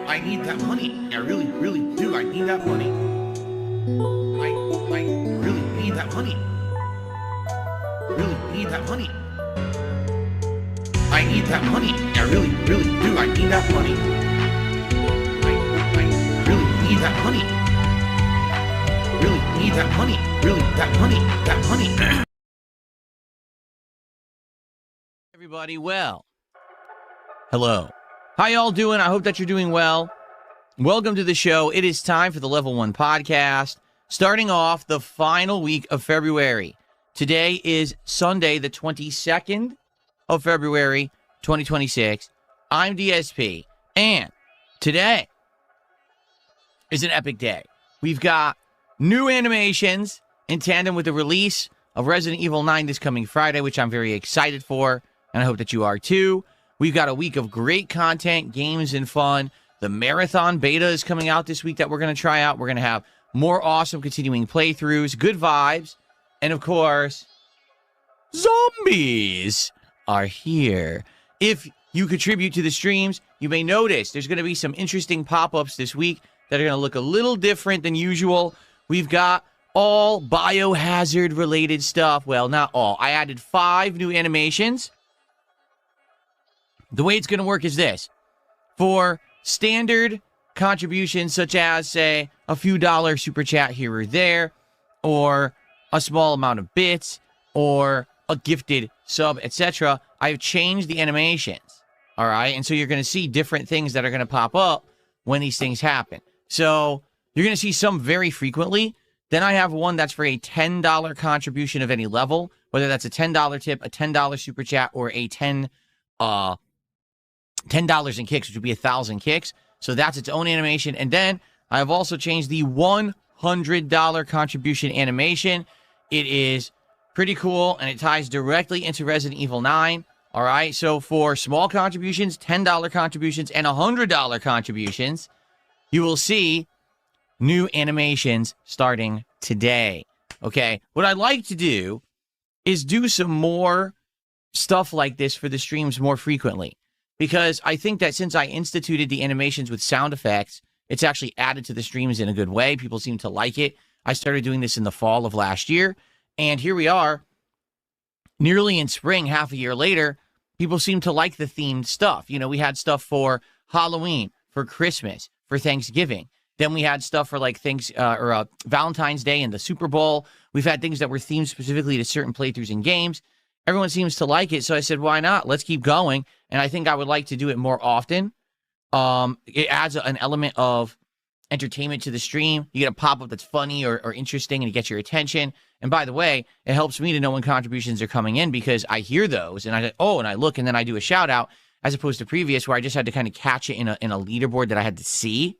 I need that money. I really, really do. I need that money. I really need that money. Really need that money. I need that money. I really, really do. I need that money. I really need that money. Really need that money. Really, that money. That money. Everybody, well, hello. How y'all doing? I hope that you're doing well. Welcome to the show. It is time for the Level 1 podcast, starting off the final week of February. Today is Sunday, the 22nd of February, 2026. I'm DSP, and today is an epic day. We've got new animations in tandem with the release of Resident Evil 9 this coming Friday, which I'm very excited for, and I hope that you are too. We've got a week of great content, games, and fun. The Marathon Beta is coming out this week that we're going to try out. We're going to have more awesome continuing playthroughs, good vibes, and of course, zombies are here. If you contribute to the streams, you may notice there's going to be some interesting pop-ups this week that are going to look a little different than usual. We've got all biohazard-related stuff. Well, not all. I added 5 new animations. The way it's going to work is this. For standard contributions such as, say, a few dollar super chat here or there, or a small amount of bits, or a gifted sub, etc., I've changed the animations. All right? And so you're going to see different things that are going to pop up when these things happen. So you're going to see some very frequently. Then I have one that's for a $10 contribution of any level, whether that's a $10 tip, a $10 super chat, or a $10 in kicks, which would be 1,000 kicks. So that's its own animation. And then I've also changed the $100 contribution animation. It is pretty cool, and it ties directly into Resident Evil 9. All right, so for small contributions, $10 contributions, and $100 contributions, you will see new animations starting today. Okay, what I'd like to do is do some more stuff like this for the streams more frequently. Because I think that since I instituted the animations with sound effects, it's actually added to the streams in a good way. People seem to like it. I started doing this in the fall of last year. And here we are, nearly in spring, half a year later. People seem to like the themed stuff. You know, we had stuff for Halloween, for Christmas, for Thanksgiving. Then we had stuff for like Valentine's Day and the Super Bowl. We've had things that were themed specifically to certain playthroughs and games. Everyone seems to like it, so I said, why not? Let's keep going. And I think I would like to do it more often. It adds an element of entertainment to the stream. You get a pop-up that's funny or interesting, and it gets your attention. And by the way, it helps me to know when contributions are coming in, because I hear those, and and I look, and then I do a shout-out, as opposed to previous, where I just had to kind of catch it in a leaderboard that I had to see.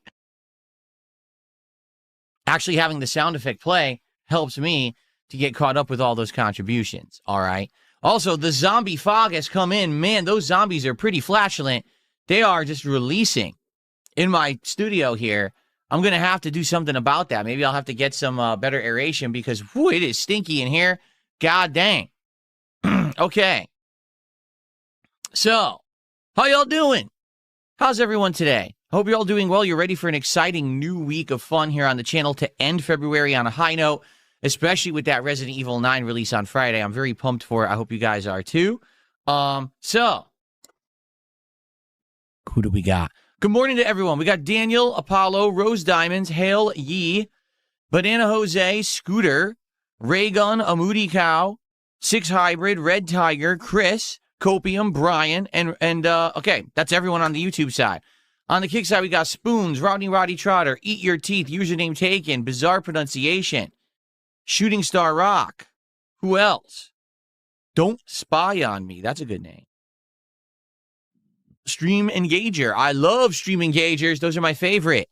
Actually having the sound effect play helps me to get caught up with all those contributions, all right? Also, the zombie fog has come in. Man, those zombies are pretty flatulent. They are just releasing in my studio here. I'm going to have to do something about that. Maybe I'll have to get some better aeration, because whew, it is stinky in here. God dang. Okay. So, how y'all doing? How's everyone today? I hope you're all doing well. You're ready for an exciting new week of fun here on the channel to end February on a high note, especially with that Resident Evil 9 release on Friday. I'm very pumped for it. I hope you guys are too. So, who do we got? Good morning to everyone. We got Daniel, Apollo, Rose Diamonds, Hail Yee, Banana Jose, Scooter, Raygun, A Moody Cow, Six Hybrid, Red Tiger, Chris, Copium, Brian, and okay, that's everyone on the YouTube side. On the kick side, we got Spoons, Rodney Trotter, Eat Your Teeth, Username Taken, Bizarre Pronunciation, Shooting Star Rock. Who else? Don't Spy on Me. That's a good name. Stream Engager. I love Stream Engagers. Those are my favorite.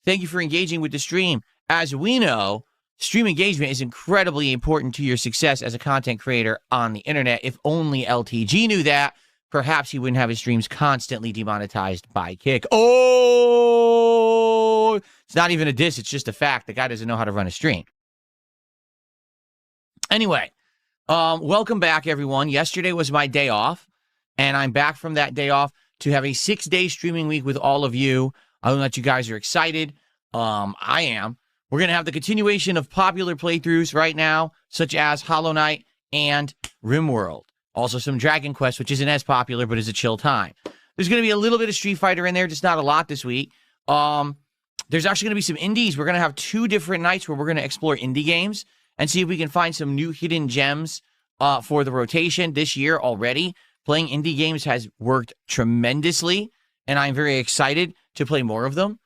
Thank you for engaging with the stream. As we know, stream engagement is incredibly important to your success as a content creator on the internet. If only LTG knew that, perhaps he wouldn't have his streams constantly demonetized by Kick. Oh! It's not even a diss. It's just a fact. The guy doesn't know how to run a stream. Anyway, welcome back, everyone. Yesterday was my day off, and I'm back from that day off to have a 6-day streaming week with all of you. I know that you guys are excited. I am. We're going to have the continuation of popular playthroughs right now, such as Hollow Knight and RimWorld. Also some Dragon Quest, which isn't as popular, but is a chill time. There's going to be a little bit of Street Fighter in there, just not a lot this week. There's actually going to be some indies. We're going to have 2 different nights where we're going to explore indie games and see if we can find some new hidden gems for the rotation this year already. Playing indie games has worked tremendously, and I'm very excited to play more of them.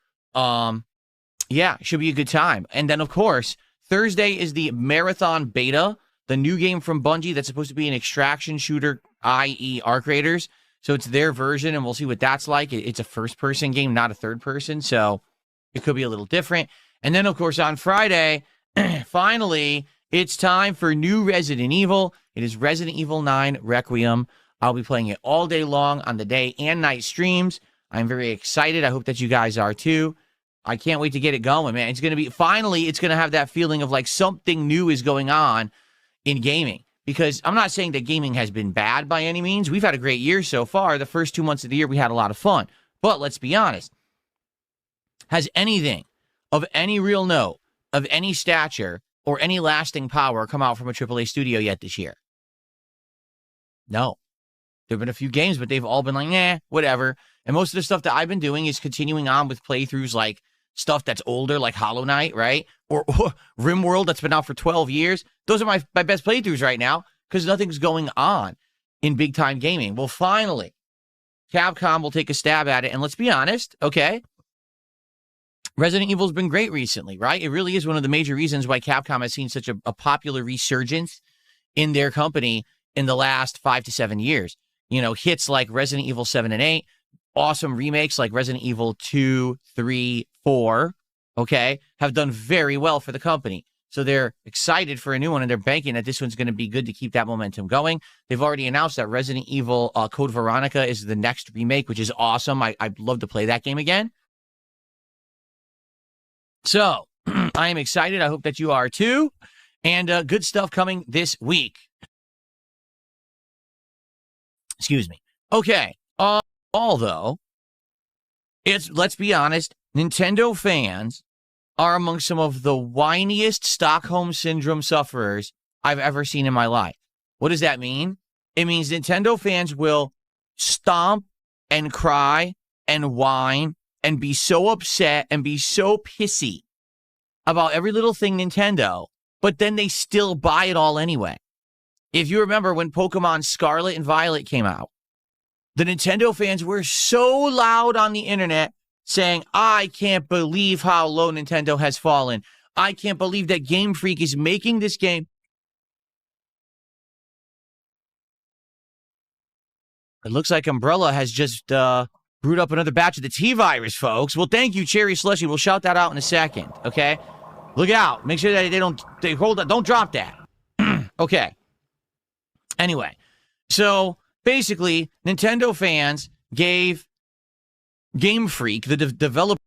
Yeah, should be a good time. And then, of course, Thursday is the Marathon Beta, the new game from Bungie that's supposed to be an extraction shooter, i.e. Arc Raiders. So it's their version, and we'll see what that's like. It's a first-person game, not a third-person, so it could be a little different. And then, of course, on Friday, finally, it's time for new Resident Evil. It is Resident Evil 9 Requiem. I'll be playing it all day long on the day and night streams. I'm very excited. I hope that you guys are too. I can't wait to get it going, man. It's going to be, finally, it's going to have that feeling of like something new is going on in gaming. Because I'm not saying that gaming has been bad by any means. We've had a great year so far. The first 2 months of the year, we had a lot of fun. But let's be honest. Has anything of any real note, of any stature, or any lasting power come out from a AAA studio yet this year? No. There have been a few games, but they've all been like, nah, whatever. And most of the stuff that I've been doing is continuing on with playthroughs like stuff that's older, like Hollow Knight, right? Or RimWorld that's been out for 12 years. Those are my best playthroughs right now because nothing's going on in big-time gaming. Well, finally, Capcom will take a stab at it. And let's be honest, okay? Resident Evil's been great recently, right? It really is one of the major reasons why Capcom has seen such a popular resurgence in their company in the last 5 to 7 years. You know, hits like Resident Evil 7 and 8, awesome remakes like Resident Evil 2, 3, 4, okay, have done very well for the company. So they're excited for a new one, and they're banking that this one's going to be good to keep that momentum going. They've already announced that Resident Evil Code Veronica is the next remake, which is awesome. I'd love to play that game again. So, I am excited. I hope that you are too. And good stuff coming this week. Excuse me. Okay. Although, let's be honest, Nintendo fans are among some of the whiniest Stockholm Syndrome sufferers I've ever seen in my life. What does that mean? It means Nintendo fans will stomp and cry and whine and be so upset and be so pissy about every little thing Nintendo, but then they still buy it all anyway. If you remember when Pokemon Scarlet and Violet came out, the Nintendo fans were so loud on the internet saying, I can't believe how low Nintendo has fallen. I can't believe that Game Freak is making this game. It looks like Umbrella has just brewed up another batch of the T-Virus, folks. Well, thank you, Cherry Slushy. We'll shout that out in a second, okay? Look out. Make sure that they hold up. Don't drop that. Okay. Anyway, so basically, Nintendo fans gave Game Freak, the developer,